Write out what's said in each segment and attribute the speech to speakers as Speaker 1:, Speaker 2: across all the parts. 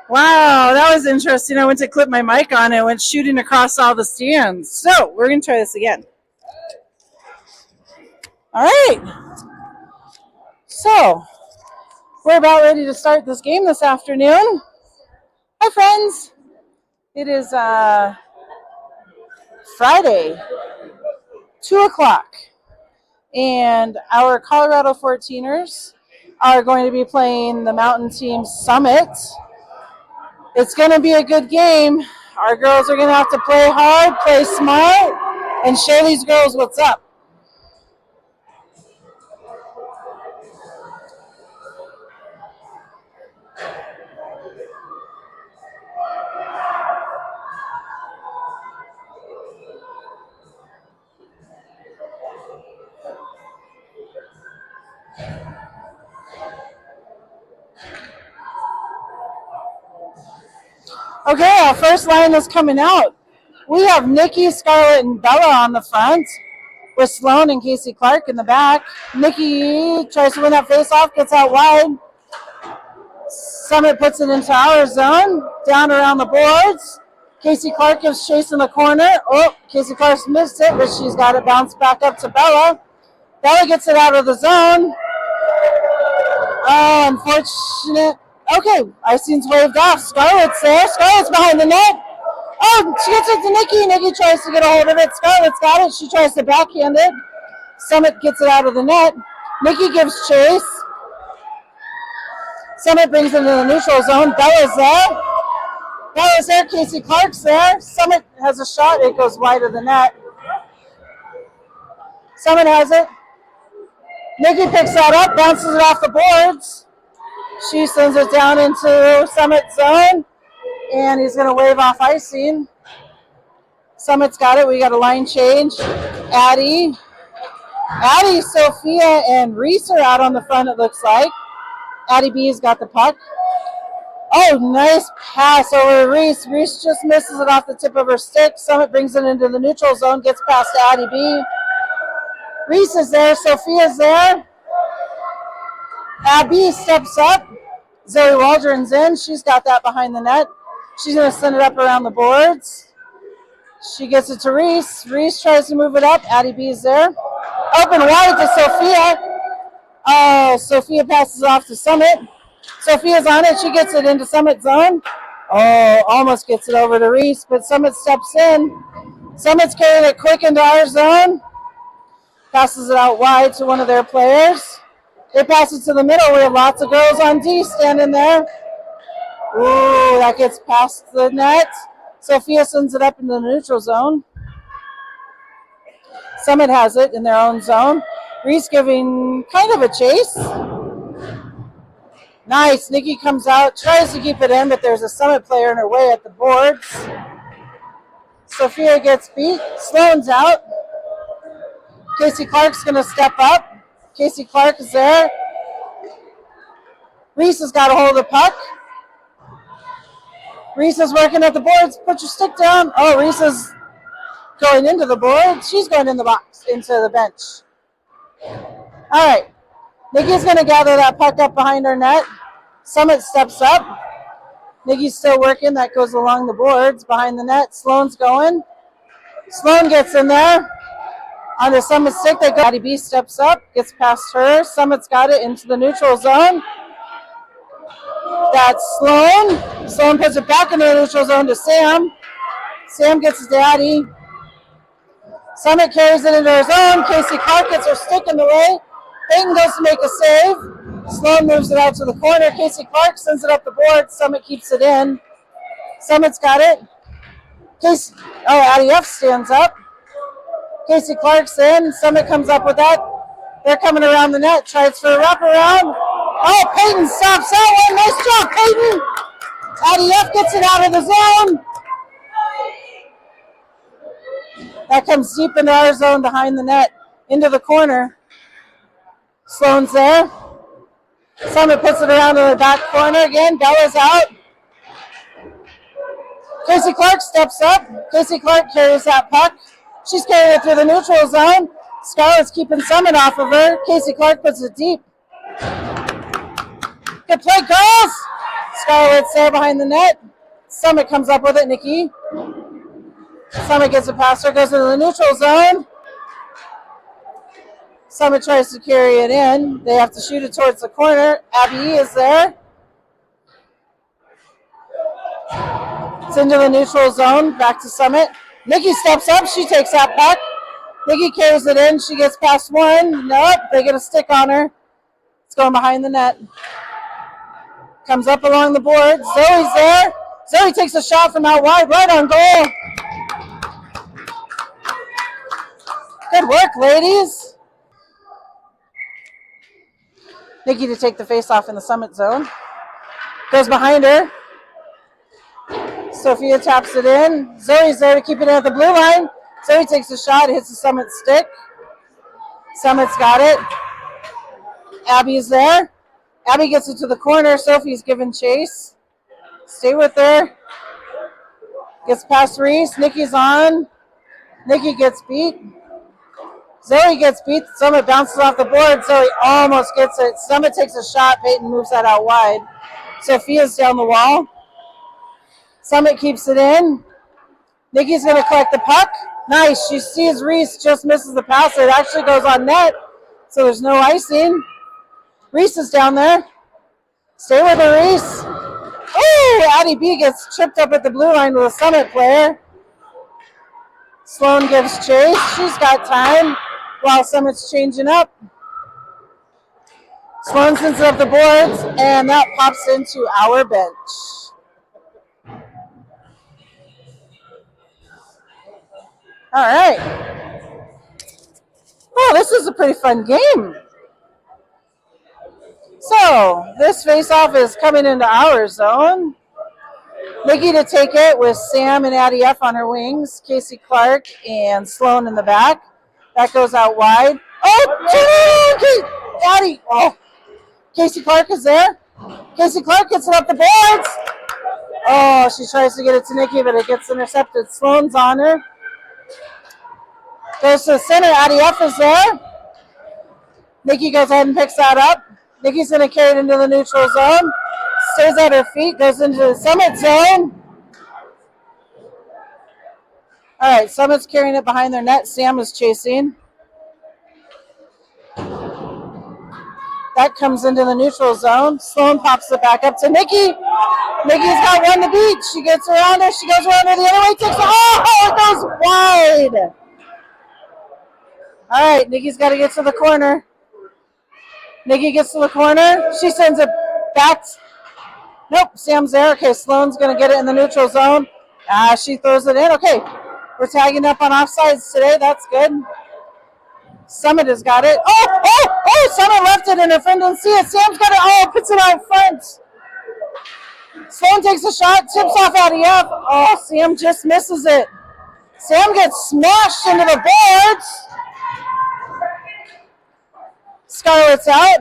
Speaker 1: Wow, that was interesting. I went to clip my mic on and it went shooting across all the stands. So we're going to try this again. All right. So we're about ready to start this game this afternoon. Hi, friends. It is Friday, 2 o'clock. And our Colorado 14ers are going to be playing the Mountain Team Summit. It's going to be a good game. Our girls are going to have to play hard, play smart, and show these girls what's up. Okay, our first line is coming out. We have Nikki, Scarlett, and Bella on the front, with Sloan and Casey Clark in the back. Nikki tries to win that face-off, gets out wide. Summit puts it into our zone, down around the boards. Casey Clark gives chase in the corner. Oh, Casey Clark missed it, but she's got it bounced back up to Bella. Bella gets it out of the zone. Oh, unfortunate. Okay, Icing's waved off. Scarlett's there. Scarlett's behind the net. Oh, she gets it to Nikki. Nikki tries to get a hold of it. Scarlett's got it. She tries to backhand it. Summit gets it out of the net. Nikki gives chase. Summit brings it into the neutral zone. Bella's there. Bella's there. Casey Clark's there. Summit has a shot. It goes wide of the net. Summit has it. Nikki picks that up, bounces it off the boards. She sends it down into Summit's zone, and he's going to wave off icing. Summit's got it. We got a line change. Addie, Sophia, and Reese are out on the front, it looks like. Addie B's got the puck. Oh, nice pass over to Reese. Reese just misses it off the tip of her stick. Summit brings it into the neutral zone, gets past Addie B. Reese is there. Sophia's there. Abby steps up. Zoe Waldron's in. She's got that behind the net. She's going to send it up around the boards. She gets it to Reese. Reese tries to move it up. Addie B is there. Open wide to Sophia. Oh, Sophia passes off to Summit. Sophia's on it. She gets it into Summit zone. Oh, almost gets it over to Reese, but Summit steps in. Summit's carrying it quick into our zone. Passes it out wide to one of their players. They pass it to the middle. We have lots of girls on D standing there. Ooh, that gets past the net. Sophia sends it up into the neutral zone. Summit has it in their own zone. Reese giving kind of a chase. Nice. Nikki comes out, tries to keep it in, but there's a Summit player in her way at the boards. Sophia gets beat. Sloan's out. Casey Clark's going to step up. Casey Clark is there. Reese has got a hold of the puck. Reese is working at the boards. Put your stick down. Oh, Reese is going into the board. She's going in the box, into the bench. All right. Nikki's going to gather that puck up behind her net. Summit steps up. Nikki's still working. That goes along the boards behind the net. Sloan's going. Sloan gets in there. On the Summit stick, they go. Addie B steps up, gets past her. Summit's got it into the neutral zone. That's Sloan. Sloan puts it back into the neutral zone to Sam. Sam gets it to Addie. Summit carries it into her zone. Casey Clark gets her stick in the way. Peyton goes to make a save. Sloan moves it out to the corner. Casey Clark sends it up the board. Summit keeps it in. Summit's got it. Addie F stands up. Casey Clark's in. Summit comes up with that. They're coming around the net. Tries for a wraparound. Oh, Peyton stops that one. Nice job, Peyton. Addie F gets it out of the zone. That comes deep into our zone behind the net. Into the corner. Sloan's there. Summit puts it around in the back corner again. Bella's out. Casey Clark steps up. Casey Clark carries that puck. She's carrying it through the neutral zone. Scarlett's keeping Summit off of her. Casey Clark puts it deep. Good play, girls. Scarlett's there behind the net. Summit comes up with it, Nikki. Summit gets a pass her, goes into the neutral zone. Summit tries to carry it in. They have to shoot it towards the corner. Abby is there. It's into the neutral zone. Back to Summit. Nikki steps up. She takes that puck. Nikki carries it in. She gets past one. Nope. They get a stick on her. It's going behind the net. Comes up along the board. Zoe's there. Zoe takes a shot from out wide. Right on goal. Good work, ladies. Nikki to take the face-off in the Summit zone. Goes behind her. Sophia taps it in. Zoe's there to keep it at the blue line. Zoe takes a shot, hits the Summit stick. Summit's got it. Abby's there. Abby gets it to the corner. Sophie's given chase. Stay with her. Gets past Reese. Nikki's on. Nikki gets beat. Zoe gets beat. Summit bounces off the board. Zoe almost gets it. Summit takes a shot. Peyton moves that out wide. Sophia's down the wall. Summit keeps it in. Nikki's going to collect the puck. Nice. She sees Reese, just misses the pass. It actually goes on net, so there's no icing. Reese is down there. Stay with her, Reese. Oh, Addie B gets tripped up at the blue line with a Summit player. Sloan gives chase. She's got time while Summit's changing up. Sloan sends it up the boards, and that pops into our bench. All right. Oh, this is a pretty fun game. So, this face-off is coming into our zone. Nikki to take it with Sam and Addie F on her wings. Casey Clark and Sloan in the back. That goes out wide. Oh, Addie. Oh, Casey Clark is there. Casey Clark gets it up the boards. Oh, she tries to get it to Nikki, but it gets intercepted. Sloan's on her. Goes to the center. Addie F is there. Nikki goes ahead and picks that up. Nikki's going to carry it into the neutral zone. Stays at her feet. Goes into the Summit zone. All right, Summit's carrying it behind their net. Sam is chasing. That comes into the neutral zone. Sloan pops it back up to Nikki. Nikki's got one to beat. She gets around her. She goes around her the other way. Takes it. Oh, it goes wide. All right, Nikki's got to get to the corner. Nikki gets to the corner. She sends it back. Nope, Sam's there. Okay, Sloan's going to get it in the neutral zone. She throws it in. Okay, we're tagging up on offsides today. That's good. Summit has got it. Oh, Summit left it and her friend didn't see it. Sam's got it. Oh, puts it out front. Sloan takes a shot, tips off Addie F. Oh, Sam just misses it. Sam gets smashed into the boards. Scarlett's out.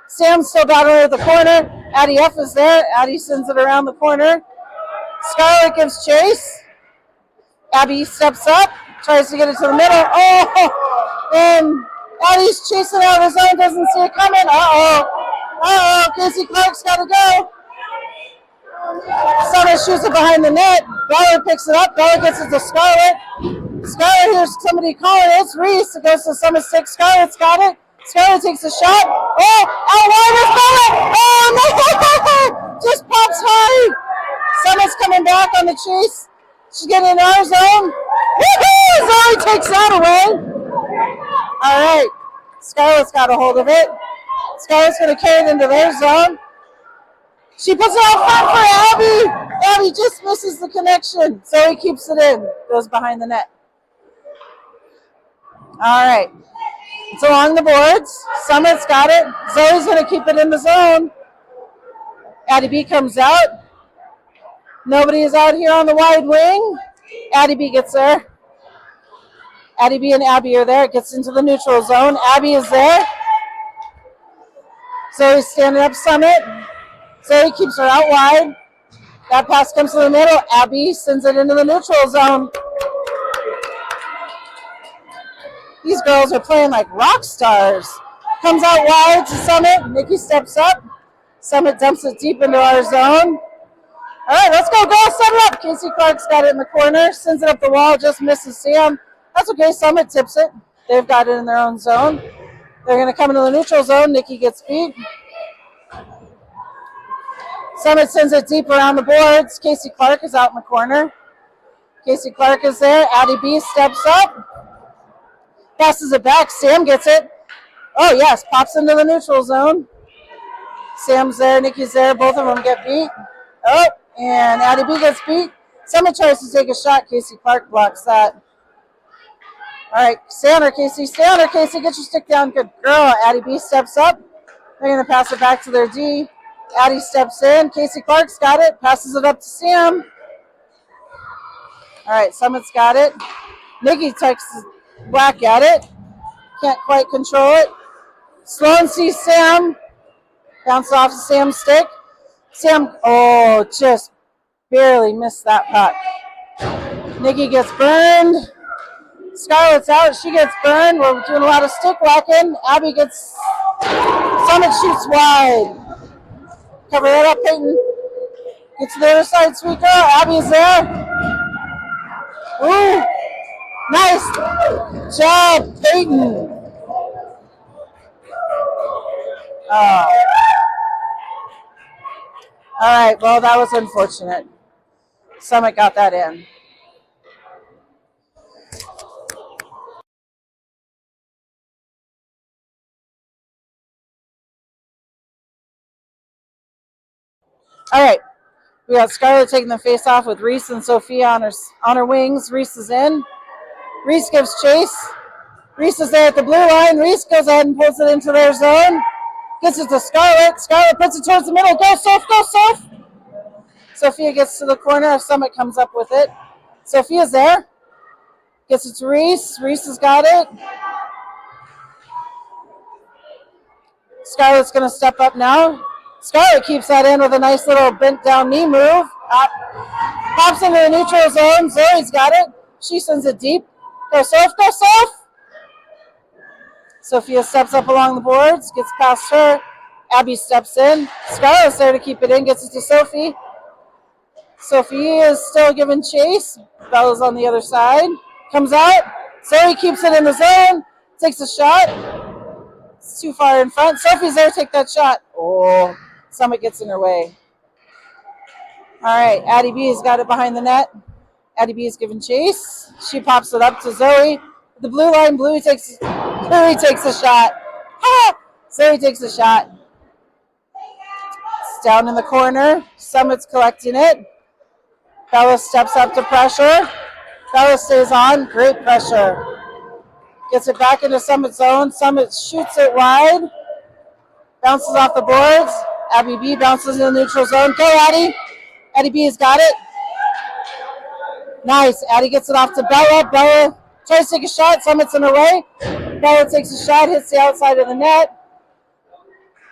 Speaker 1: Sam's still battling at the corner. Addie F is there. Addie sends it around the corner. Scarlett gives chase. Abby steps up, tries to get it to the middle. Oh, and Addie's chasing out of the zone, doesn't see it coming. Casey Clark's got to go. Summit shoots it behind the net. Ballard picks it up. Ballard gets it to Scarlett. Scarlett hears somebody calling. It's Reese. It goes to Summit 6. Scarlett's got it. Scarlett takes a shot. Oh, out wide is Scarlett. Oh, no. Just pops high. Summit's coming back on the chase. She's getting in our zone. Woohoo! Zoe takes that away. All right. Scarlett's got a hold of it. Scarlett's going to carry it into their zone. She puts it out front for Abby. Abby just misses the connection. Zoe keeps it in. Goes behind the net. All right. It's along the boards. Summit's got it. Zoe's going to keep it in the zone. Addie B comes out. Nobody is out here on the wide wing. Addie B gets there. Addie B and Abby are there. It gets into the neutral zone. Abby is there. Zoe's standing up Summit. Zoe keeps her out wide. That pass comes to the middle. Abby sends it into the neutral zone. These girls are playing like rock stars. Comes out wide to Summit. Nikki steps up. Summit dumps it deep into our zone. All right, let's go. Set it up. Casey Clark's got it in the corner. Sends it up the wall. Just misses Sam. That's okay. Summit tips it. They've got it in their own zone. They're going to come into the neutral zone. Nikki gets beat. Summit sends it deep around the boards. Casey Clark is out in the corner. Casey Clark is there. Addie B steps up. Passes it back. Sam gets it. Oh, yes. Pops into the neutral zone. Sam's there. Nikki's there. Both of them get beat. Oh, and Addie B gets beat. Summit tries to take a shot. Casey Clark blocks that. All right. Stay on her, Casey. Stay on her, Casey. Get your stick down. Good girl. Addie B steps up. They're going to pass it back to their D. Addie steps in. Casey Clark's got it. Passes it up to Sam. All right. Summit's got it. Nikki takes whack at it. Can't quite control it. Sloan sees Sam. Bounces off Sam's stick. Sam, oh, just barely missed that puck. Nikki gets burned. Scarlett's out. She gets burned. We're doing a lot of stick whacking. Abby gets, Summit shoots wide. Cover that up, Peyton. Get to the other side, sweet girl. Abby's there. Ooh, nice job, Peyton. Oh. All right, well, that was unfortunate. Summit got that in. All right, we got Scarlett taking the face off with Reese and Sophia on her wings. Reese is in. Reese gives chase. Reese is there at the blue line. Reese goes ahead and pulls it into their zone. Gets it to Scarlett. Scarlett puts it towards the middle. Go, Soph, go, Soph. Sophia gets to the corner. Summit comes up with it. Sophia's there. Gets it to Reese. Reese has got it. Scarlett's going to step up now. Scarlett keeps that in with a nice little bent down knee move. Pops into the neutral zone. Zoe's got it. She sends it deep. Go, Soph, go, Soph. Sophia steps up along the boards, gets past her. Abby steps in. Scarlett's there to keep it in, gets it to Sophie. Sophie is still giving chase. Bella's on the other side. Comes out. Zoe keeps it in the zone. Takes a shot. It's too far in front. Sophie's there to take that shot. Oh, Summit gets in her way. All right, Addie B has got it behind the net. Addie B is giving chase. She pops it up to Zoe. The blue line, Bluey takes a shot. Ha! Zoe takes a shot. It's down in the corner. Summit's collecting it. Bella steps up to pressure. Bella stays on. Great pressure. Gets it back into Summit's zone. Summit shoots it wide. Bounces off the boards. Abby B bounces in the neutral zone. Go, Addie. Addie B has got it. Nice. Addie gets it off to Bella. Bella tries to take a shot. Summit's in her way. Bella takes a shot. Hits the outside of the net.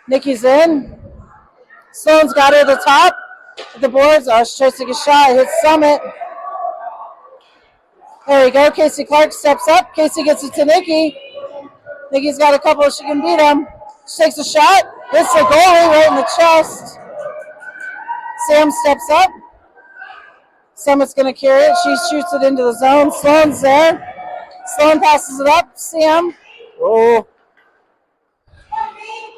Speaker 1: Nikki's in. Sloan's got her at the top. At the boards. Oh, she tries to take a shot. Hits Summit. There we go. Casey Clark steps up. Casey gets it to Nikki. Nikki's got a couple. She can beat him. She takes a shot. Hits the goalie right in the chest. Sam steps up. Summit's going to carry it. She shoots it into the zone. Sloan's there. Sloan passes it up. Sam. Oh.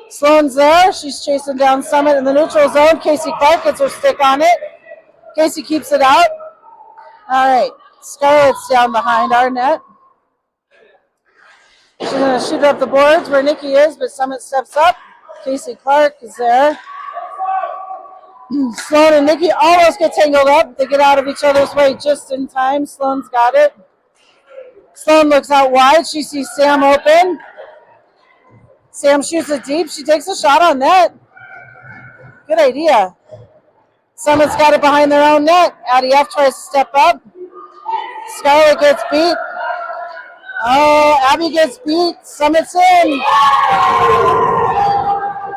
Speaker 1: Sloan's there. She's chasing down Summit in the neutral zone. Casey Clark gets her stick on it. Casey keeps it out. All right. Scarlett's down behind our net. She's going to shoot it up the boards where Nikki is, but Summit steps up. Casey Clark is there. Sloan and Nikki almost get tangled up. They get out of each other's way just in time. Sloan's got it. Sloan looks out wide. She sees Sam open. Sam shoots it deep. She takes a shot on net. Good idea. Summit's got it behind their own net. Addie F tries to step up. Scarlett gets beat. Oh, Abby gets beat. Summit's in.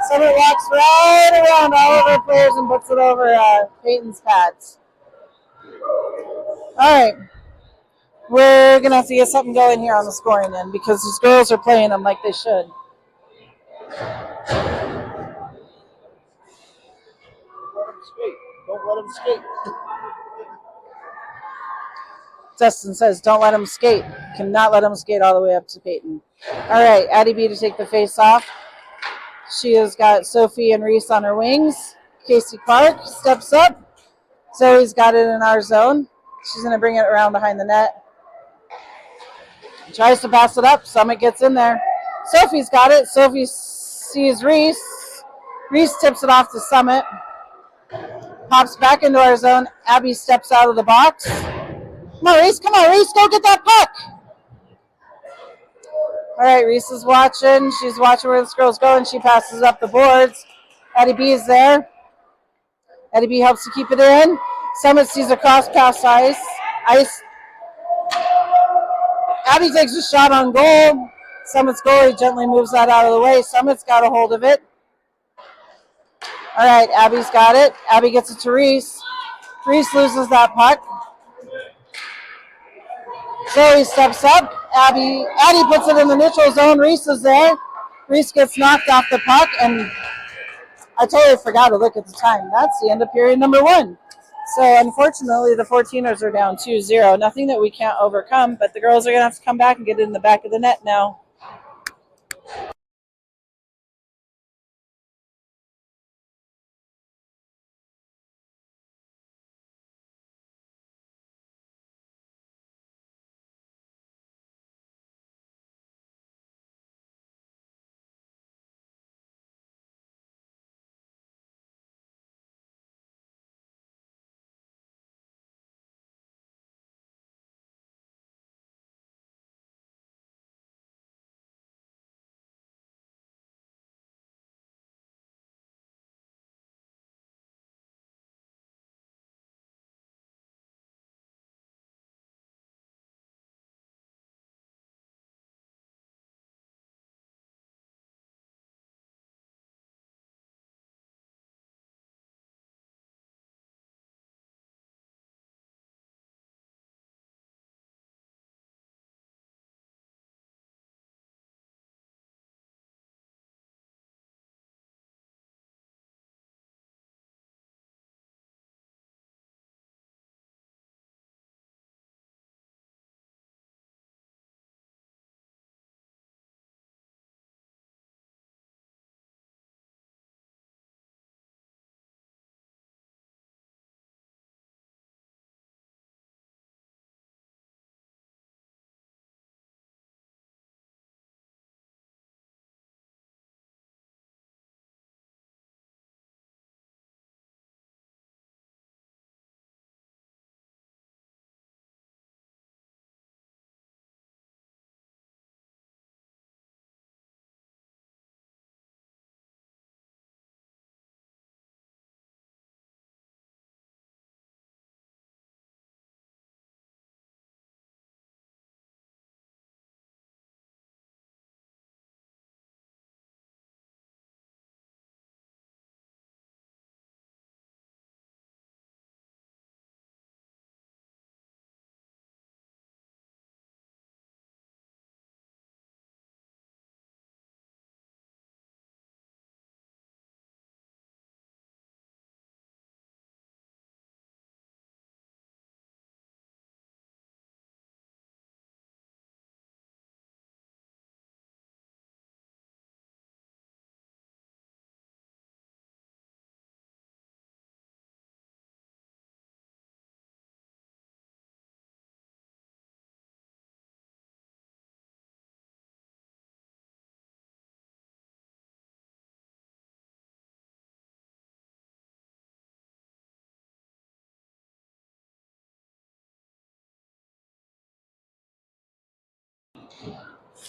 Speaker 1: Summit walks right around all of our players and puts it over Peyton's pads. All right. We're going to have to get something going here on the scoring end because these girls are playing them like they should.
Speaker 2: Don't let him skate.
Speaker 1: Dustin says, don't let him skate. Cannot let him skate all the way up to Peyton. All right, Addie B to take the face off. She has got Sophie and Reese on her wings. Casey Clark steps up. Zoe's got it in our zone. She's going to bring it around behind the net. Tries to pass it up. Summit gets in there. Sophie's got it. Sophie sees Reese. Reese tips it off to Summit. Pops back into our zone. Abby steps out of the box. Come on, Reese. Come on, Reese. Go get that puck. All right, Reese is watching. She's watching where this girl's going. She passes up the boards. Addie B is there. Addie B helps to keep it in. Summit sees a cross pass ice. Abby takes a shot on goal. Summit's goalie gently moves that out of the way. Summit's got a hold of it. All right, Abby's got it. Abby gets it to Reese. Reese loses that puck. Zoe steps up. Addie puts it in the neutral zone. Reese is there. Reese gets knocked off the puck, and I totally forgot to look at the time. That's the end of period number 1. So unfortunately, the 14ers are down 2-0. Nothing that we can't overcome, but the girls are going to have to come back and get it in the back of the net now.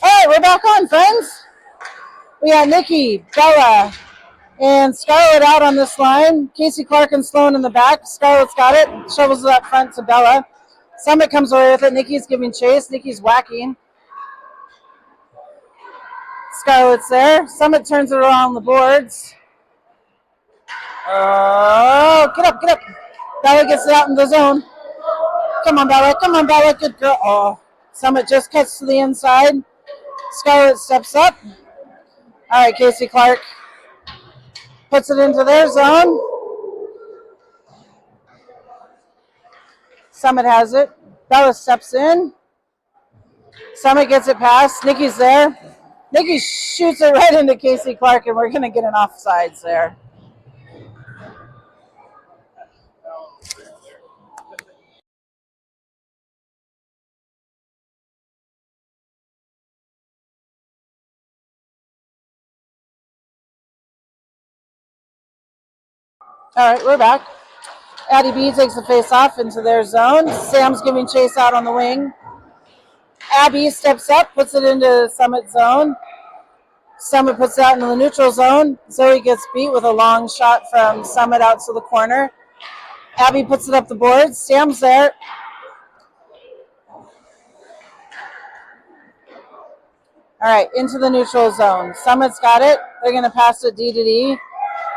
Speaker 1: All right, we're back on, friends. We got Nikki, Bella, and Scarlett out on this line. Casey Clark and Sloan in the back. Scarlett's got it. Shovels it up front to Bella. Summit comes away with it. Nikki's giving chase. Nikki's whacking. Scarlett's there. Summit turns it around the boards. Oh, get up, get up. Bella gets it out in the zone. Come on, Bella. Come on, Bella. Good girl. Oh, Summit just cuts to the inside. Scarlett steps up. All right, Casey Clark puts it into their zone. Summit has it. Bella steps in. Summit gets it past. Nikki's there. Nikki shoots it right into Casey Clark, and we're going to get an offsides there. All right, we're back. Addie B takes the face off into their zone. Sam's giving chase out on the wing. Abby steps up, puts it into Summit zone. Summit puts it out into the neutral zone. Zoe gets beat with a long shot from Summit out to the corner. Abby puts it up the board. Sam's there. All right, into the neutral zone. Summit's got it. They're going to pass it D to D.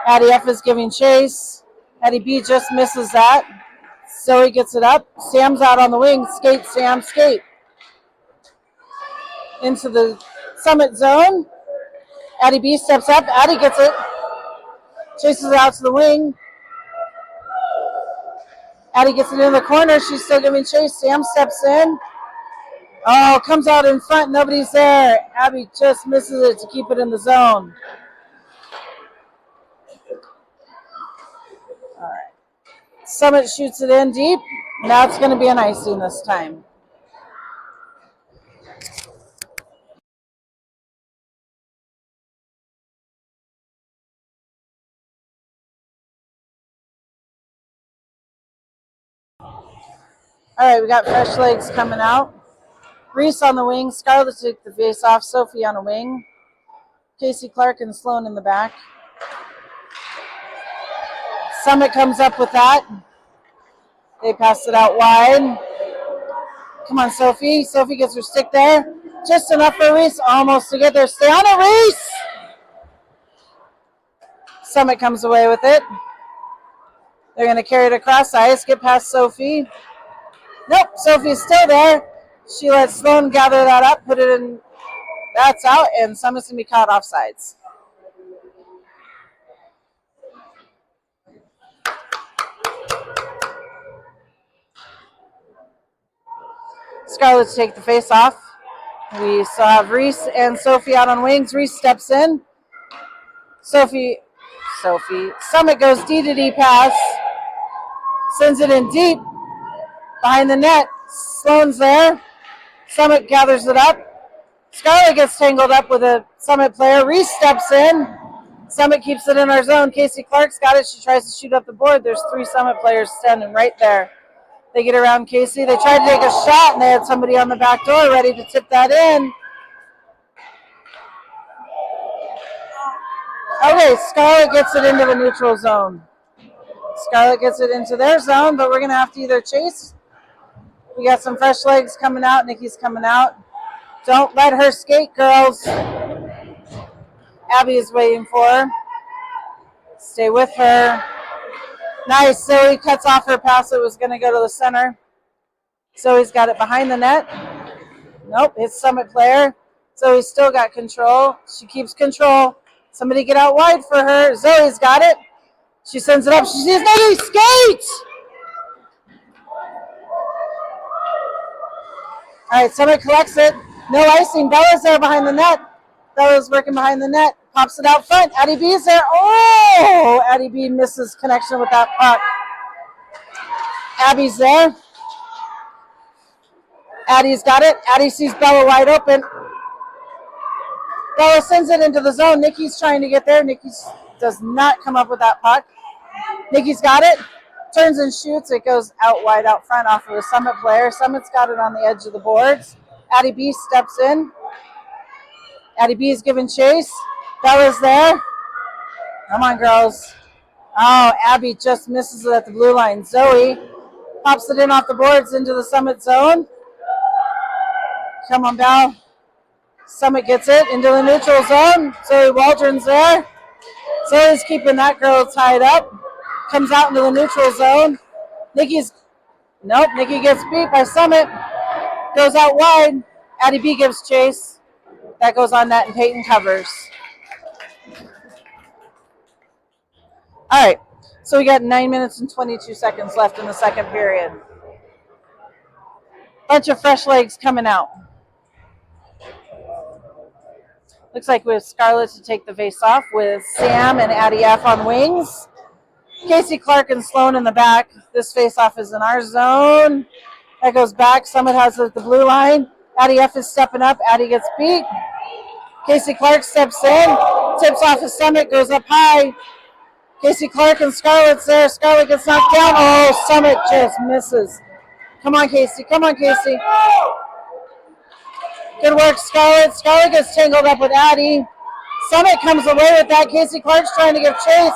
Speaker 1: Addie F is giving chase. Addie B just misses that. Zoe gets it up. Sam's out on the wing. Skate, Sam, skate. Into the Summit zone. Addie B steps up. Addie gets it. Chases it out to the wing. Addie gets it in the corner. She's still giving chase. Sam steps in. Oh, comes out in front. Nobody's there. Abby just misses it to keep it in the zone. All right. Summit shoots it in deep. Now it's going to be an icing this time. All right, we got fresh legs coming out. Reese on the wing. Scarlett took the face off. Sophie on a wing. Casey Clark and Sloan in the back. Summit comes up with that. They pass it out wide. Come on, Sophie. Sophie gets her stick there. Just enough for Reese. Almost to get there. Stay on it, Reese! Summit comes away with it. They're going to carry it across ice. Get past Sophie. Nope, Sophie's still there. She lets Sloan gather that up, put it in. That's out, and Summit's going to be caught offsides. Scarlett take the face off. We still have Reese and Sophie out on wings. Reese steps in. Sophie. Summit goes D to D pass. Sends it in deep. Behind the net. Sloan's there. Summit gathers it up. Scarlett gets tangled up with a Summit player. Reese steps in. Summit keeps it in our zone. Casey Clark's got it. She tries to shoot up the board. There's 3 Summit players standing right there. They get around Casey. They tried to take a shot, and they had somebody on the back door ready to tip that in. Okay, Scarlett gets it into the neutral zone. Scarlett gets it into their zone, but we're going to have to either chase. We got some fresh legs coming out. Nikki's coming out. Don't let her skate, girls. Abby is waiting for her. Stay with her. Nice. Zoe cuts off her pass. It was going to go to the center. Zoe's got it behind the net. Nope, it's Summit player. Zoe's still got control. She keeps control. Somebody get out wide for her. Zoe's got it. She sends it up. She sees Nikki skate. All right, Summit collects it. No icing. Bella's there behind the net. Bella's working behind the net. Pops it out front. Addie B is there. Oh! Addie B misses connection with that puck. Abby's there. Addie's got it. Addie sees Bella wide open. Bella sends it into the zone. Nikki's trying to get there. Nikki does not come up with that puck. Nikki's got it. Turns and shoots. It goes out wide out front off of a Summit player. Summit's got it on the edge of the boards. Addie B steps in. Addie B is giving chase. Bella's there. Come on, girls. Oh, Abby just misses it at the blue line. Zoe pops it in off the boards into the Summit zone. Come on, Belle. Summit gets it into the neutral zone. Zoe Waldron's there. Zoe's keeping that girl tied up. Comes out into the neutral zone. Nikki gets beat by Summit. Goes out wide. Addie B gives chase. That goes on net and Peyton covers. All right, so we got 9 minutes and 22 seconds left in the second period. Bunch of fresh legs coming out. Looks like we have Scarlett to take the face off with Sam and Addie F on wings. Casey Clark and Sloan in the back. This face off is in our zone. That goes back. Summit has it at the blue line. Addie F is stepping up. Addie gets beat. Casey Clark steps in. Tips off his Summit. Goes up high. Casey Clark and Scarlett's there. Scarlett gets knocked down. Oh, Summit just misses. Come on, Casey. Come on, Casey. Good work, Scarlett. Scarlett gets tangled up with Addie. Summit comes away with that. Casey Clark's trying to give chase.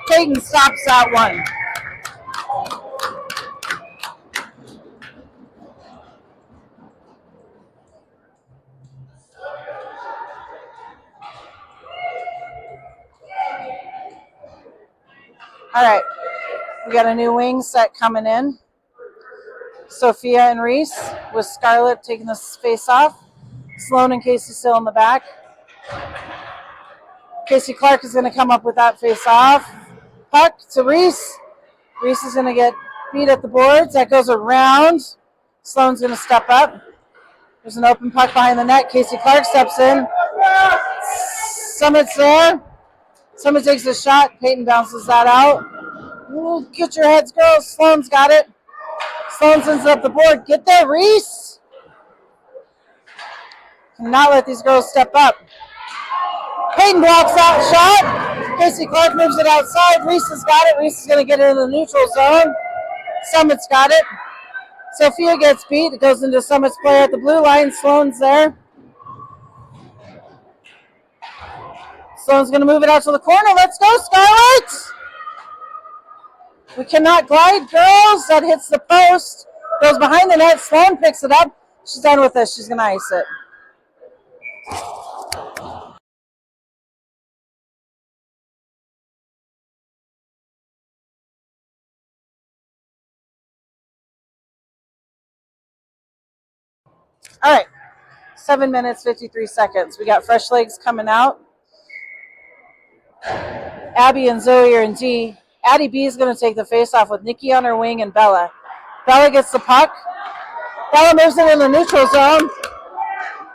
Speaker 1: Peyton stops that one. All right, we got a new wing set coming in. Sophia and Reese with Scarlett taking this face off. Sloan and Casey still in the back. Casey Clark is going to come up with that face off. Puck to Reese. Reese is going to get beat at the boards. That goes around. Sloan's going to step up. There's an open puck behind the net. Casey Clark steps in. Summit's there. Summit takes a shot. Peyton bounces that out. Ooh, get your heads, girls. Sloan's got it. Sloan sends it up the board. Get there, Reese. Cannot let these girls step up. Peyton blocks that shot. Casey Clark moves it outside. Reese has got it. Reese is going to get it in the neutral zone. Summit's got it. Sophia gets beat. It goes into Summit's player at the blue line. Sloan's there. Sloan's going to move it out to the corner. Let's go, Scarlett. We cannot glide, girls. That hits the post. Goes behind the net. Sloan picks it up. She's done with this. She's going to ice it. All right. 7 minutes, 53 seconds. We got fresh legs coming out. Abby and Zoe are in D. Addie B is going to take the face off with Nikki on her wing and Bella. Bella gets the puck. Bella moves it in the neutral zone.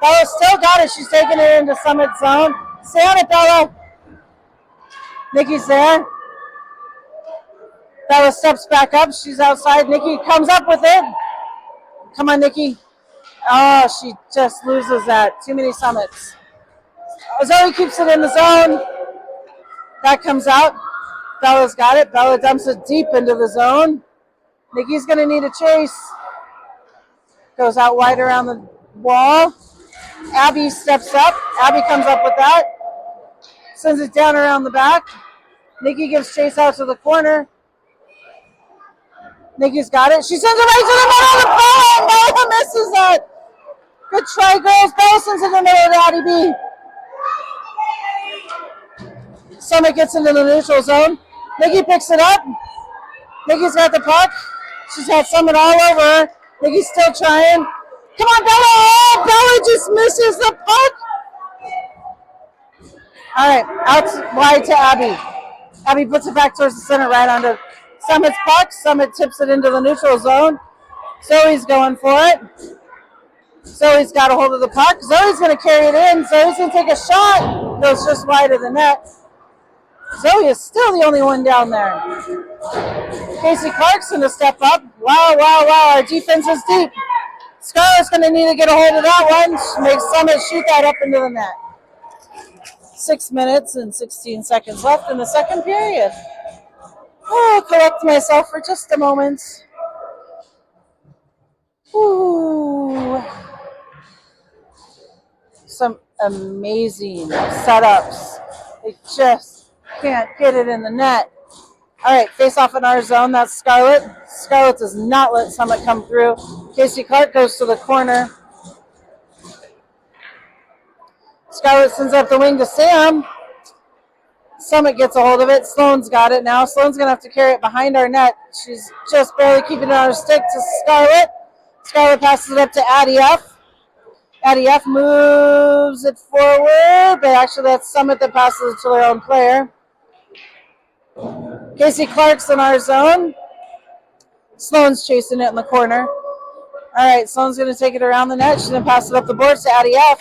Speaker 1: Bella still got it. She's taking it into Summit zone. Stay on it, Bella. Nikki's there. Bella steps back up. She's outside. Nikki comes up with it. Come on, Nikki. Oh, she just loses that. Too many Summits. Zoe keeps it in the zone. That comes out. Bella's got it. Bella dumps it deep into the zone. Nikki's going to need a chase. Goes out wide around the wall. Abby steps up. Abby comes up with that. Sends it down around the back. Nikki gives chase out to the corner. Nikki's got it. She sends it right to the middle of the ball. Bella misses that. Good try, girls. Bella sends it in the middle of Addie B. Summit gets into the neutral zone. Nikki picks it up. Nikki's got the puck. She's had Summit all over her. Nikki's still trying. Come on, Bella. Oh, Bella just misses the puck. All right, out wide to Abby. Abby puts it back towards the center right onto Summit's puck. Summit tips it into the neutral zone. Zoe's going for it. Zoe's got a hold of the puck. Zoe's going to carry it in. Zoe's going to take a shot. Goes just wide of the net. Zoe is still the only one down there. Casey Clark's going to step up. Wow, wow, wow. Our defense is deep. Scarlett's going to need to get a hold of that one. Makes Summit shoot that up into the net. 6 minutes and 16 seconds left in the second period. I'll collect myself for just a moment. Ooh. Some amazing setups. They just can't get it in the net. All right, face off in our zone. That's Scarlett. Scarlett does not let Summit come through. Casey Clark goes to the corner. Scarlett sends up the wing to Sam. Summit gets a hold of it. Sloan's got it now. Sloan's going to have to carry it behind our net. She's just barely keeping it on her stick to Scarlett. Scarlett passes it up to Addie F. Addie F moves it forward, but actually that's Summit that passes it to their own player. Casey Clark's in our zone. Sloan's chasing it in the corner. All All right, Sloan's going to take it around the net. She's going to pass it up the boards to Addie F.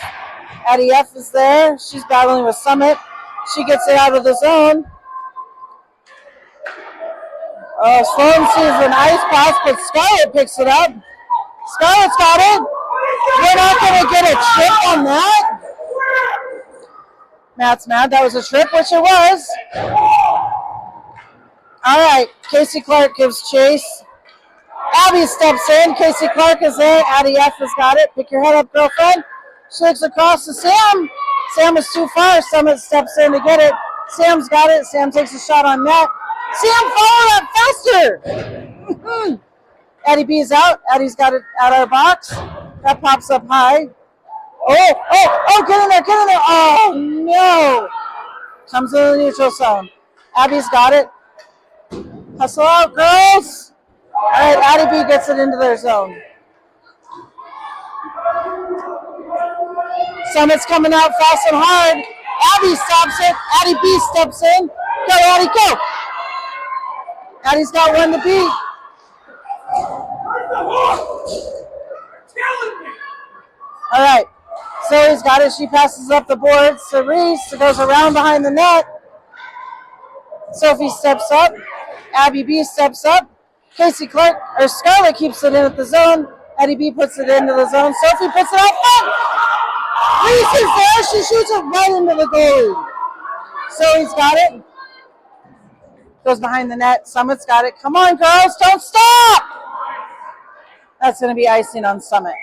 Speaker 1: Addie F is there. She's battling with Summit. She gets it out of the zone. Sloan sees an ice pass, but Scarlett picks it up. Scarlett's got it. We're not going to get a trip on that. Matt's mad. That was a trip, which it was. All right, Casey Clark gives chase. Abby steps in. Casey Clark is there. Addie F has got it. Pick your head up, girlfriend. She looks across to Sam. Sam is too far. Summit steps in to get it. Sam's got it. Sam takes a shot on net. Sam, follow up faster. Addie B is out. Addie's got it out our box. That pops up high. Oh, get in there, get in there. Oh, no. Comes into the neutral zone. Abby's got it. Hustle out, girls. All right, Addie B gets it into their zone. Summit's coming out fast and hard. Abby stops it. Addie B steps in. Go, Addie, go. Addie's got one to beat. All right. Zoe's got it. She passes up the boards to Reese. It goes around behind the net. Sophie steps up. Abby B steps up. Casey Clark, or Scarlett keeps it in at the zone. Addie B puts it into the zone. Sophie puts it out front. Reese is there. She shoots it right into the goalie. Zoe's got it. Goes behind the net. Summit's got it. Come on, girls. Don't stop. That's going to be icing on Summit.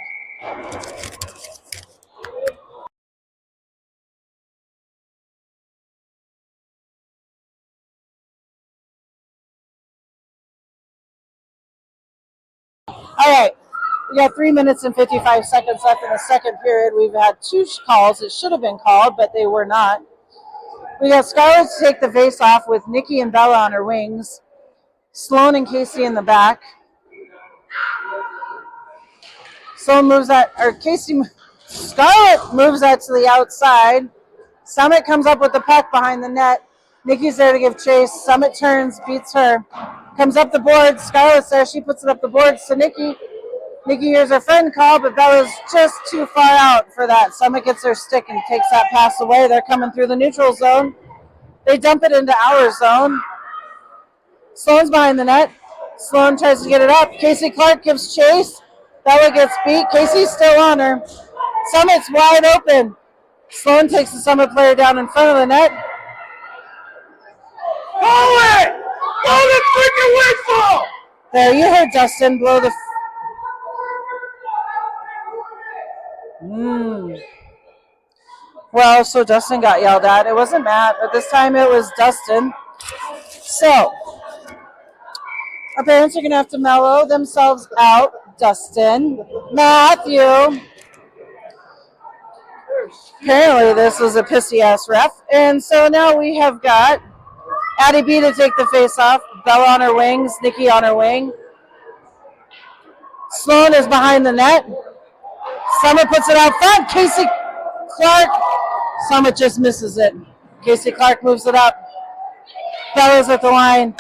Speaker 1: All right, we got 3 minutes and 55 seconds left in the second period. We've had two calls. It should have been called, but they were not. We got Scarlett to take the face off with Nikki and Bella on her wings. Sloan and Casey in the back. Sloan moves that, or Casey, Scarlett moves that to the outside. Summit comes up with the puck behind the net. Nikki's there to give chase. Summit turns, beats her. Comes up the boards. Scarlett's there. She puts it up the boards to Nikki. Nikki hears her friend call, but Bella's just too far out for that. Summit gets her stick and takes that pass away. They're coming through the neutral zone. They dump it into our zone. Sloan's behind the net. Sloan tries to get it up. Casey Clark gives chase. Bella gets beat. Casey's still on her. Summit's wide open. Sloan takes the Summit player down in front of the net.
Speaker 2: Call it! Blow the freaking whistle!
Speaker 1: There, you heard Dustin blow the... Well, so Dustin got yelled at. It wasn't Matt, but this time it was Dustin. So, our parents are going to have to mellow themselves out. Dustin, Matthew. Apparently this was a pissy-ass ref. And so now we have got Addie B to take the face off. Bella on her wings. Nikki on her wing. Sloan is behind the net. Summit puts it out front. Casey Clark. Summit just misses it. Casey Clark moves it up. Bella's at the line.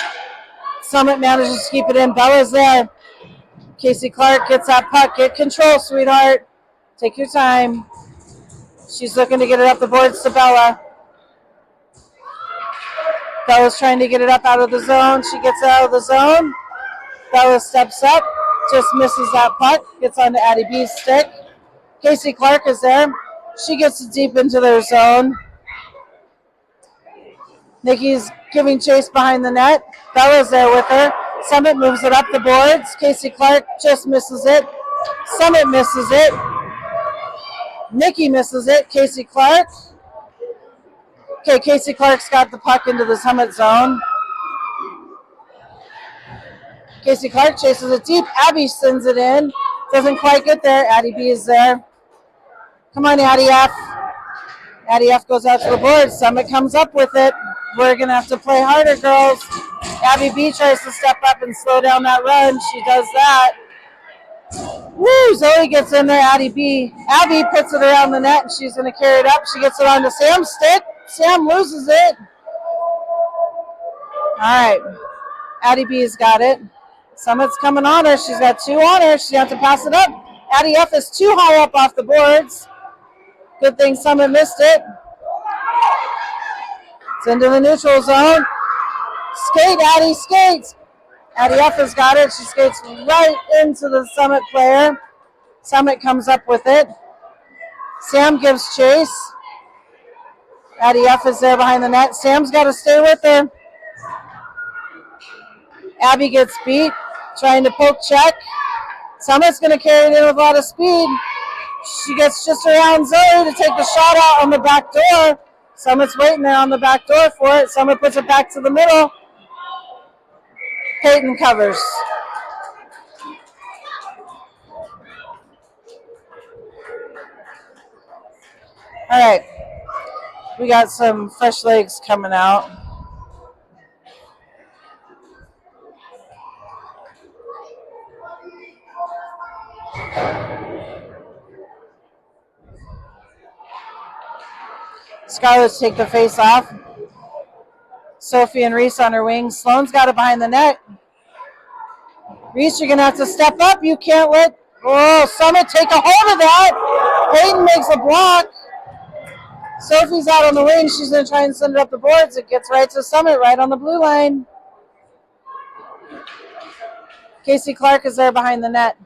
Speaker 1: Summit manages to keep it in. Bella's there. Casey Clark gets that puck. Get control, sweetheart. Take your time. She's looking to get it up the boards to Bella. Bella's trying to get it up out of the zone. She gets it out of the zone. Bella steps up. Just misses that puck. Gets onto Addie B's stick. Casey Clark is there. She gets it deep into their zone. Nikki's giving chase behind the net. Bella's there with her. Summit moves it up the boards. Casey Clark just misses it. Summit misses it. Nikki misses it. Casey Clark. Okay, Casey Clark's got the puck into the Summit zone. Casey Clark chases it deep. Abby sends it in. Doesn't quite get there. Addie B is there. Come on, Addie F. Addie F goes out to the board. Summit comes up with it. We're going to have to play harder, girls. Abby B tries to step up and slow down that run. She does that. Woo! Zoe gets in there. Addie B. Abby puts it around the net, and she's going to carry it up. She gets it onto Sam's stick. Sam loses it. All right. Addie B's got it. Summit's coming on her. She's got two on her. She's going to have to pass it up. Addie F is too high up off the boards. Good thing Summit missed it. It's into the neutral zone. Skate, Addie skates. Addie F has got it. She skates right into the Summit player. Summit comes up with it. Sam gives chase. Addie F is there behind the net. Sam's got to stay with her. Abby gets beat, trying to poke check. Summit's going to carry it in with a lot of speed. She gets just around Zoe to take the shot out on the back door. Summit's waiting there on the back door for it. Summit puts it back to the middle. Peyton covers. All right. We got some fresh legs coming out. Scarlett's take the face off. Sophie and Reese on her wings. Sloan's got it behind the net. Reese, you're going to have to step up. You can't let Summit take a hold of that. Peyton makes a block. Sophie's out on the wing. She's going to try and send it up the boards. It gets right to Summit, right on the blue line. Casey Clark is there behind the net.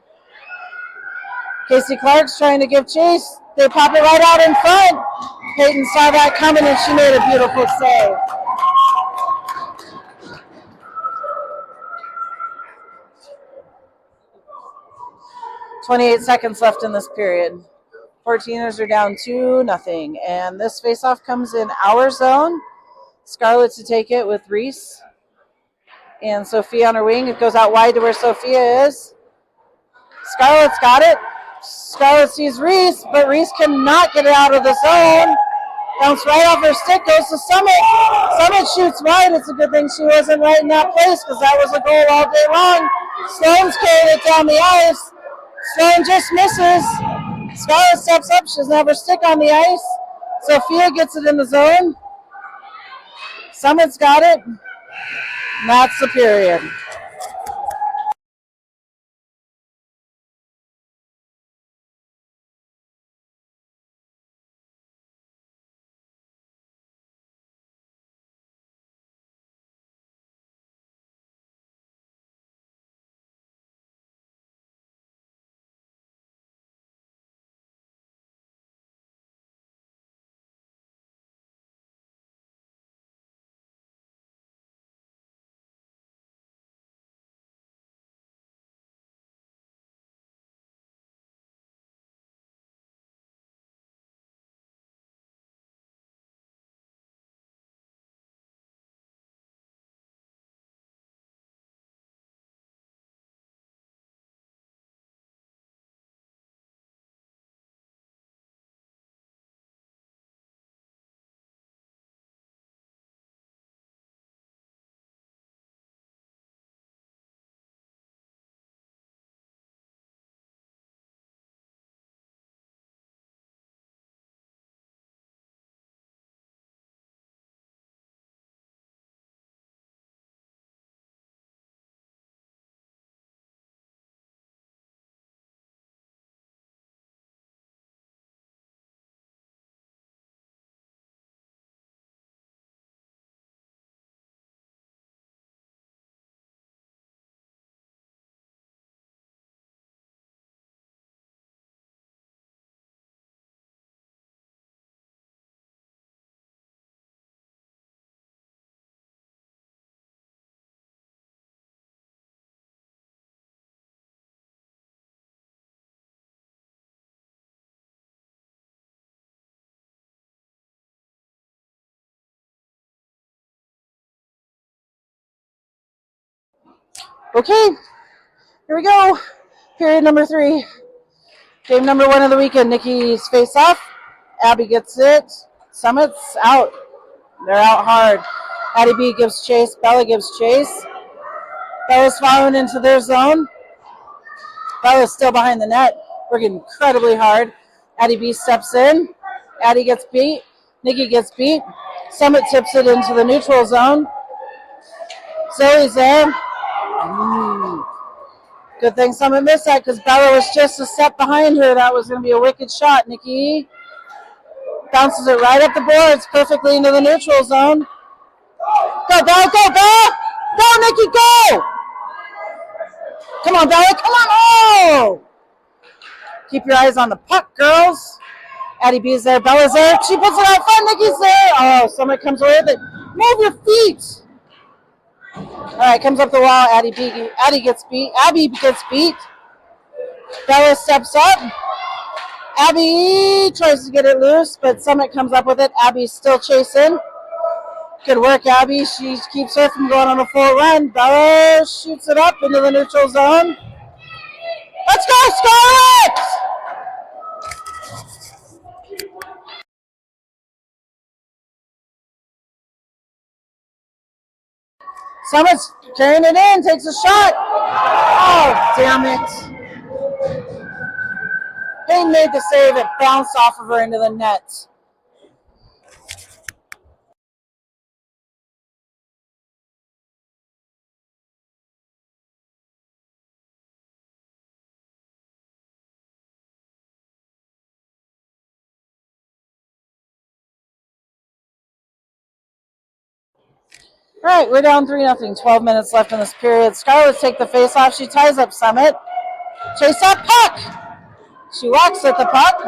Speaker 1: Casey Clark's trying to give chase. They pop it right out in front. Peyton saw that coming, and she made a beautiful save. .28 seconds left in this period. 14ers are down 2-0. And this faceoff comes in our zone. Scarlett to take it with Reese. And Sophia on her wing. It goes out wide to where Sophia is. Scarlett's got it. Scarlett sees Reese, but Reese cannot get it out of the zone. Bounce right off her stick, goes to Summit. Summit shoots wide. It's a good thing she wasn't right in that place because that was a goal all day long. Sloan's carried it down the ice. Sloan just misses. Scarlett steps up. She doesn't have her stick on the ice. Sophia gets it in the zone. Summit's got it. And that's the period. Okay, here we go. Period number 3. Game number 1 of the weekend. Nikki's face off. Abby gets it. Summit's out. They're out hard. Addie B gives chase. Bella gives chase. Bella's following into their zone. Bella's still behind the net, working incredibly hard. Addie B steps in. Addie gets beat. Nikki gets beat. Summit tips it into the neutral zone. Zoe's there. Good thing Summit missed that because Bella was just a step behind her. That was going to be a wicked shot. Nikki bounces it right up the boards perfectly into the neutral zone. Go, Bella, go, Bella! Go, Nikki, go! Come on, Bella, come on! Oh! Keep your eyes on the puck, girls. Addie B is there, Bella's there. She puts it out front, Nikki's there. Oh, someone comes away with it. Move your feet. All right, comes up the wall. Abby gets beat. Bella steps up. Abby tries to get it loose, but Summit comes up with it. Abby's still chasing. Good work, Abby. She keeps her from going on a full run. Bella shoots it up into the neutral zone. Let's go, Scarlet! Summit's carrying it in, takes a shot. Oh, damn it. Payne made the save. It bounced off of her into the net. All right, we're down 3-0. 12 minutes left in this period. Scarlett take the face-off. She ties up Summit. Chase that puck. She walks at the puck.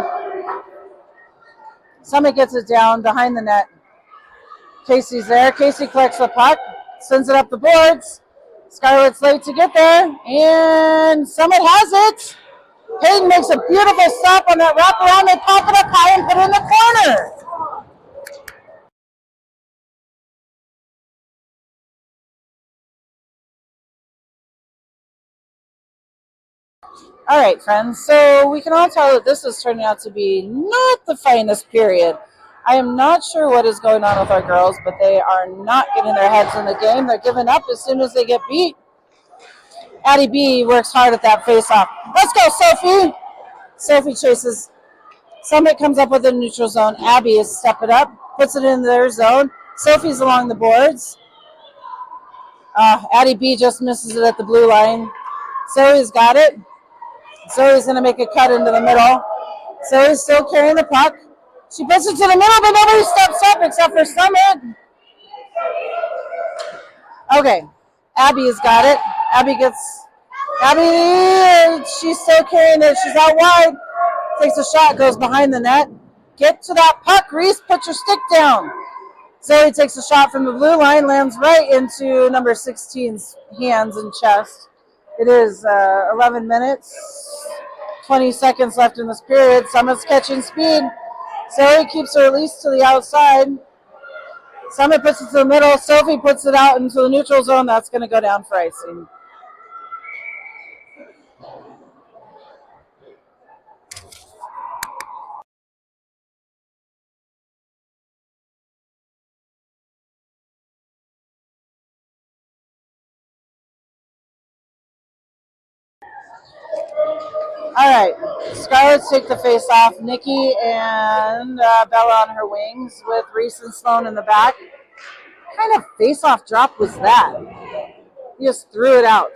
Speaker 1: Summit gets it down behind the net. Casey's there. Casey collects the puck, sends it up the boards. Scarlett's late to get there, and Summit has it. Payton makes a beautiful stop on that wraparound. They pop it up high and put it in the corner. All right, friends, so we can all tell that this is turning out to be not the finest period. I am not sure what is going on with our girls, but they are not getting their heads in the game. They're giving up as soon as they get beat. Addie B works hard at that face-off. Let's go, Sophie. Sophie chases. Summit comes up with the neutral zone. Abby is stepping up, puts it in their zone. Sophie's along the boards. Addie B just misses it at the blue line. Zoe's got it. Zoe's going to make a cut into the middle. Zoe's still carrying the puck. She puts it to the middle, but nobody steps up except for Summit. Okay, Abby's got it. Abby, she's still carrying it. She's out wide. Takes a shot, goes behind the net. Get to that puck, Reese. Put your stick down. Zoe takes a shot from the blue line, lands right into number 16's hands and chest. It is 11 minutes, 20 seconds left in this period. Summit's catching speed. Zoe keeps her release to the outside. Summit puts it to the middle. Sophie puts it out into the neutral zone. That's going to go down for icing. All right, Scarlett's take the face off. Nikki and Bella on her wings with Reese and Sloan in the back. What kind of face-off drop was that? He just threw it out.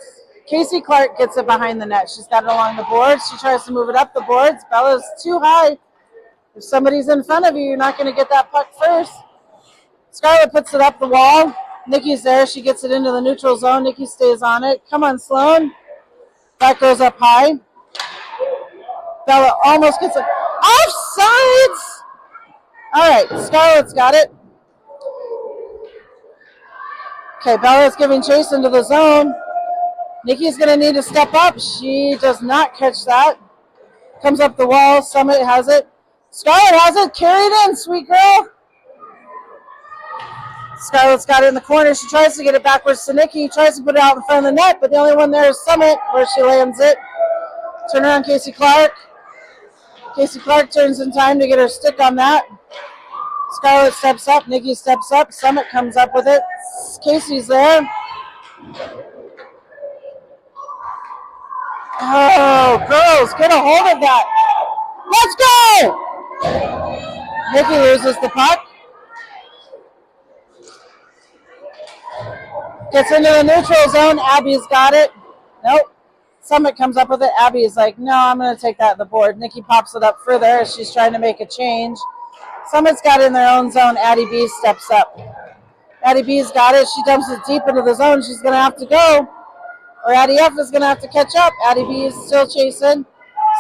Speaker 1: Casey Clark gets it behind the net. She's got it along the boards. She tries to move it up the boards. Bella's too high. If somebody's in front of you, you're not going to get that puck first. Scarlett puts it up the wall. Nikki's there. She gets it into the neutral zone. Nikki stays on it. Come on, Sloan. That goes up high. Bella almost gets it. Offsides! All right, Scarlett's got it. Okay, Bella's giving chase into the zone. Nikki's going to need to step up. She does not catch that. Comes up the wall. Summit has it. Scarlett has it. Carry it in, sweet girl. Scarlett's got it in the corner. She tries to get it backwards to Nikki. Tries to put it out in front of the net, but the only one there is Summit, where she lands it. Turn around, Casey Clark. Casey Clark turns in time to get her stick on that. Scarlett steps up. Nikki steps up. Summit comes up with it. Casey's there. Oh, girls, get a hold of that. Let's go! Nikki loses the puck. Gets into the neutral zone. Abby's got it. Nope. Summit comes up with it. Abby is like, no, I'm going to take that at the board. Nikki pops it up further as she's trying to make a change. Summit's got it in their own zone. Addie B steps up. Addie B's got it. She dumps it deep into the zone. She's going to have to go. Or Addie F is going to have to catch up. Addie B is still chasing.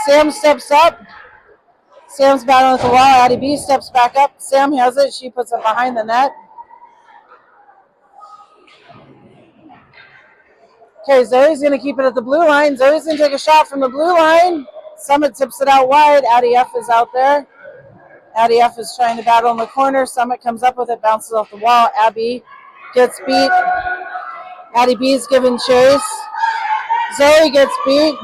Speaker 1: Sam steps up. Sam's battling with the wall. Addie B steps back up. Sam has it. She puts it behind the net. Okay, Zoe's going to keep it at the blue line. Zoe's going to take a shot from the blue line. Summit tips it out wide. Addie F is out there. Addie F is trying to battle in the corner. Summit comes up with it, bounces off the wall. Abby gets beat. Addie B is given chase. Zoe gets beat.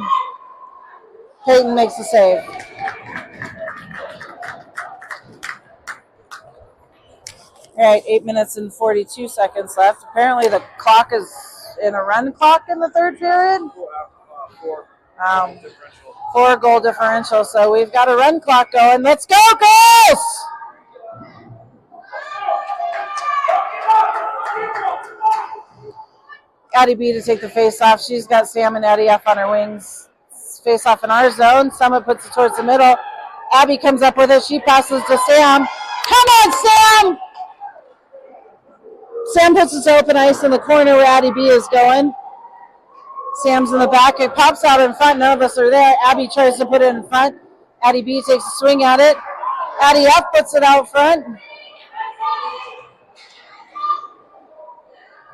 Speaker 1: Peyton makes the save. All right, 8 minutes and 42 seconds left. Apparently the clock is in a run clock in the third period. 4-goal differential. So we've got a run clock going. Let's go, girls! Addie B to take the face off. She's got Sam and Addie F on her wings. Face off in our zone. Summit puts it towards the middle. Abby comes up with it. She passes to Sam. Come on, Sam! Sam puts it to open ice in the corner where Addie B is going. Sam's in the back. It pops out in front. None of us are there. Abby tries to put it in front. Addie B takes a swing at it. Addie F puts it out front.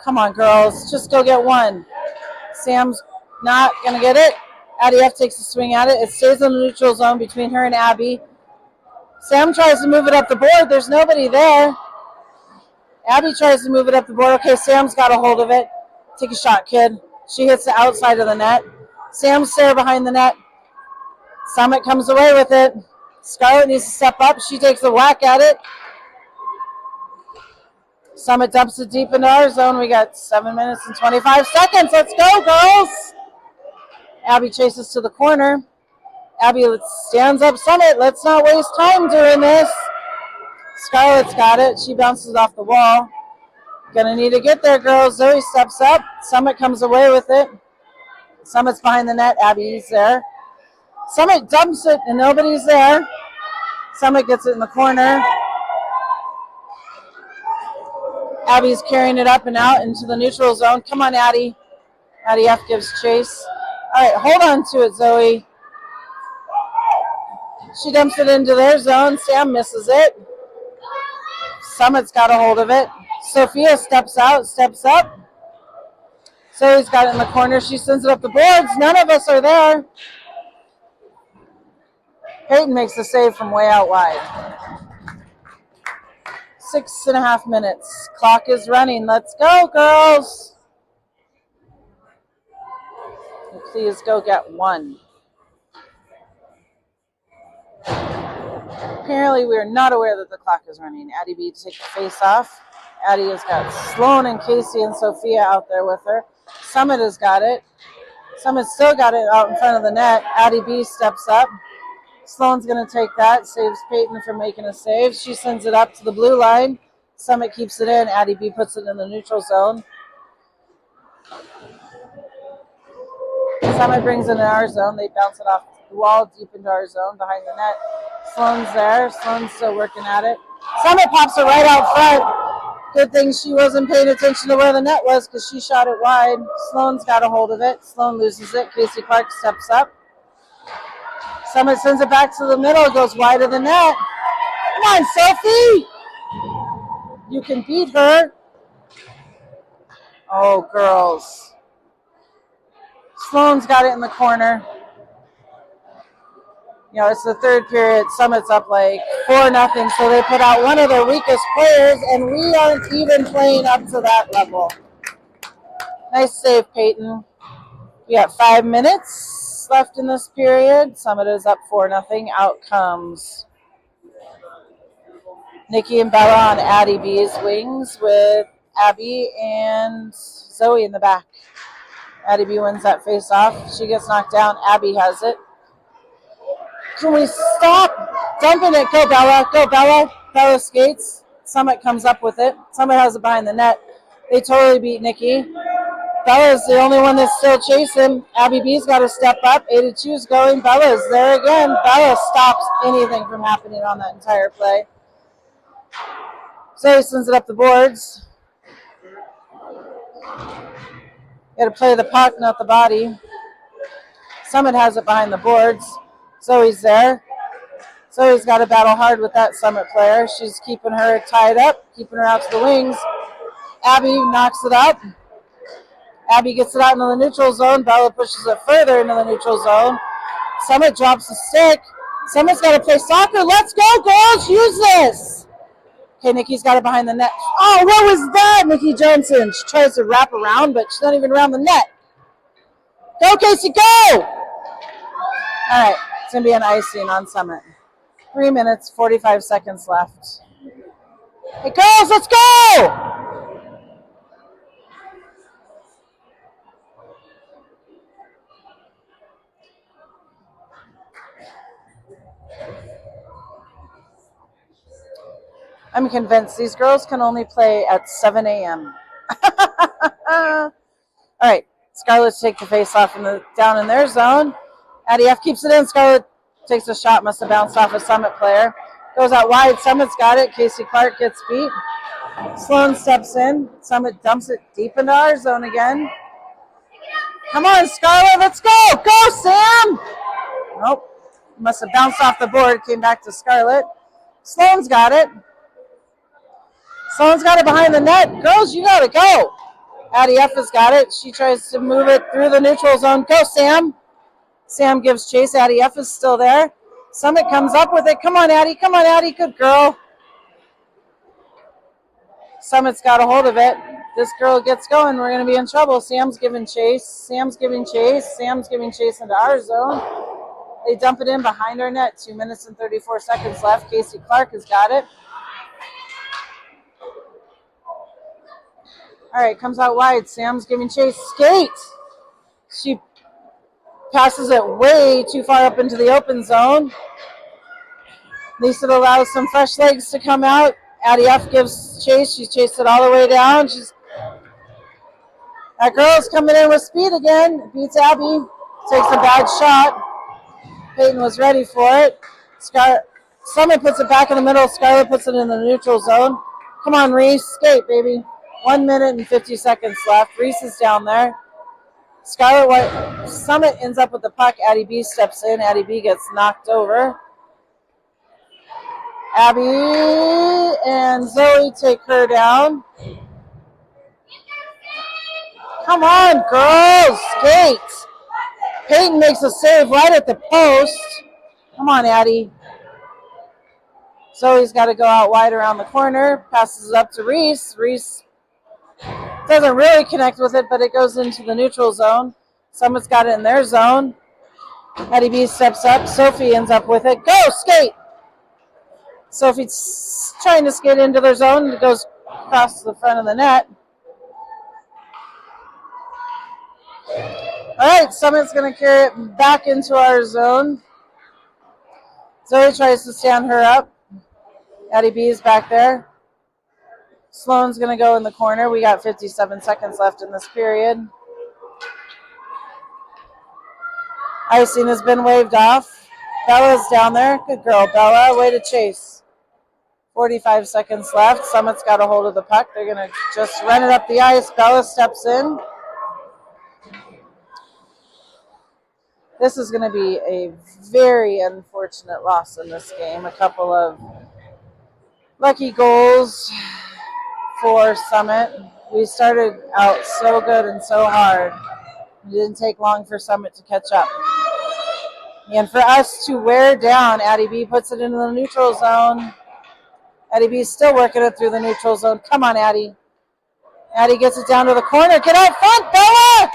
Speaker 1: Come on, girls. Just go get one. Sam's not going to get it. Addie F takes a swing at it. It stays in the neutral zone between her and Abby. Sam tries to move it up the board. There's nobody there. Abby tries to move it up the board. Okay, Sam's got a hold of it. Take a shot, kid. She hits the outside of the net. Sam's there behind the net. Summit comes away with it. Scarlett needs to step up. She takes a whack at it. Summit dumps it deep into our zone. We got 7 minutes and 25 seconds. Let's go, girls. Abby chases to the corner. Abby stands up. Summit, let's not waste time doing this. Scarlett's got it. She bounces off the wall. Gonna need to get there, girls. Zoe steps up. Summit comes away with it. Summit's behind the net. Abby's there. Summit dumps it and nobody's there. Summit gets it in the corner. Abby's carrying it up and out into the neutral zone. Come on, Addie. Addie F gives chase. All right, hold on to it, Zoe. She dumps it into their zone. Sam misses it. Summit's got a hold of it. Sophia steps out, steps up. Zoe's got it in the corner. She sends it up the boards. None of us are there. Peyton makes the save from way out wide. 6.5 minutes. Clock is running. Let's go, girls. Please go get one. Apparently, we are not aware that the clock is running. Addie B to take the face off. Addie has got Sloan and Casey and Sophia out there with her. Summit has got it. Summit's still got it out in front of the net. Addie B steps up. Sloan's going to take that. Saves Peyton from making a save. She sends it up to the blue line. Summit keeps it in. Addie B puts it in the neutral zone. Summit brings it in our zone. They bounce it off the wall deep into our zone behind the net. Sloan's there. Sloan's still working at it. Summit pops it right out front. Good thing she wasn't paying attention to where the net was because she shot it wide. Sloan's got a hold of it. Sloan loses it. Casey Clark steps up. Summit sends it back to the middle. It goes wide of the net. Come on, Sophie. You can beat her. Oh, girls. Sloan's got it in the corner. You know, it's the third period. Summit's up like 4-0, so they put out one of their weakest players, and we aren't even playing up to that level. Nice save, Peyton. We got 5 minutes left in this period. Summit is up 4-0. Out comes Nikki and Bella on Addie B's wings with Abby and Zoe in the back. Addie B wins that face-off. She gets knocked down. Abby has it. Can we stop dumping it? Go, Bella. Go, Bella. Bella skates. Summit comes up with it. Summit has it behind the net. They totally beat Nikki. Bella's the only one that's still chasing. Abby B's got to step up. 8-2's going. Bella's there again. Bella stops anything from happening on that entire play. Zoe sends it up the boards. Got to play the puck, not the body. Summit has it behind the boards. Zoe's there. Zoe's got to battle hard with that Summit player. She's keeping her tied up, keeping her out to the wings. Abby knocks it up. Abby gets it out into the neutral zone. Bella pushes it further into the neutral zone. Summit drops the stick. Summit's got to play soccer. Let's go, girls. Use this. Okay, Nikki's got it behind the net. Oh, what was that, Nikki Johnson? She tries to wrap around, but she's not even around the net. Go, Casey, go! All right, it's going to be an icing on Summit. 3 minutes, 45 seconds left. Hey, girls, let's go! I'm convinced these girls can only play at 7 a.m. All right, Scarlett take the face off down in their zone. Addie F keeps it in. Scarlett takes a shot, must have bounced off a Summit player. Goes out wide. Summit's got it. Casey Clark gets beat. Sloan steps in. Summit dumps it deep into our zone again. Come on, Scarlett, let's go. Go, Sam. Nope. Must have bounced off the board. Came back to Scarlett. Sloan's got it. Sloan's got it behind the net. Girls, you got to go. Addie F has got it. She tries to move it through the neutral zone. Go, Sam. Sam gives chase. Addie F is still there. Summit comes up with it. Come on, Addie. Come on, Addie. Good girl. Summit's got a hold of it. This girl gets going. We're going to be in trouble. Sam's giving chase. Sam's giving chase. Sam's giving chase into our zone. They dump it in behind our net. 2 minutes and 34 seconds left. Casey Clark has got it. All right, comes out wide. Sam's giving chase. Skate. She passes it way too far up into the open zone. At least it allows some fresh legs to come out. Addie F gives chase. She's chased it all the way down. That girl's coming in with speed again. Beats Abby. Takes a bad shot. Peyton was ready for it. Summit puts it back in the middle. Scarlett puts it in the neutral zone. Come on, Reese. Skate, baby. 1 minute and 50 seconds left. Reese is down there. Summit ends up with the puck. Addie B steps in. Addie B gets knocked over. Abby and Zoe take her down. Come on, girls. Skate. Peyton makes a save right at the post. Come on, Addie. Zoe's got to go out wide around the corner. Passes it up to Reese. Reese doesn't really connect with it, but it goes into the neutral zone. Summit's got it in their zone. Addie B steps up. Sophie ends up with it. Go, skate! Sophie's trying to skate into their zone. It goes across the front of the net. All right, Summit's going to carry it back into our zone. Zoe tries to stand her up. Addie B is back there. Sloan's going to go in the corner. We got 57 seconds left in this period. Icing has been waved off. Bella's down there. Good girl, Bella. Way to chase. 45 seconds left. Summit's got a hold of the puck. They're going to just run it up the ice. Bella steps in. This is going to be a very unfortunate loss in this game. A couple of lucky goals for Summit. We started out so good and so hard. It didn't take long for Summit to catch up. And for us to wear down, Addie B puts it into the neutral zone. Addie B is still working it through the neutral zone. Come on, Addie. Addie gets it down to the corner. Get out front, Bella!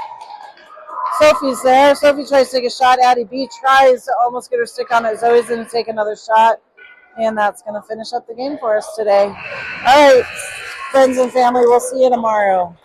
Speaker 1: Sophie's there. Sophie tries to take a shot. Addie B tries to almost get her stick on it. Zoe's going to take another shot. And that's going to finish up the game for us today. All right, friends and family, we'll see you tomorrow.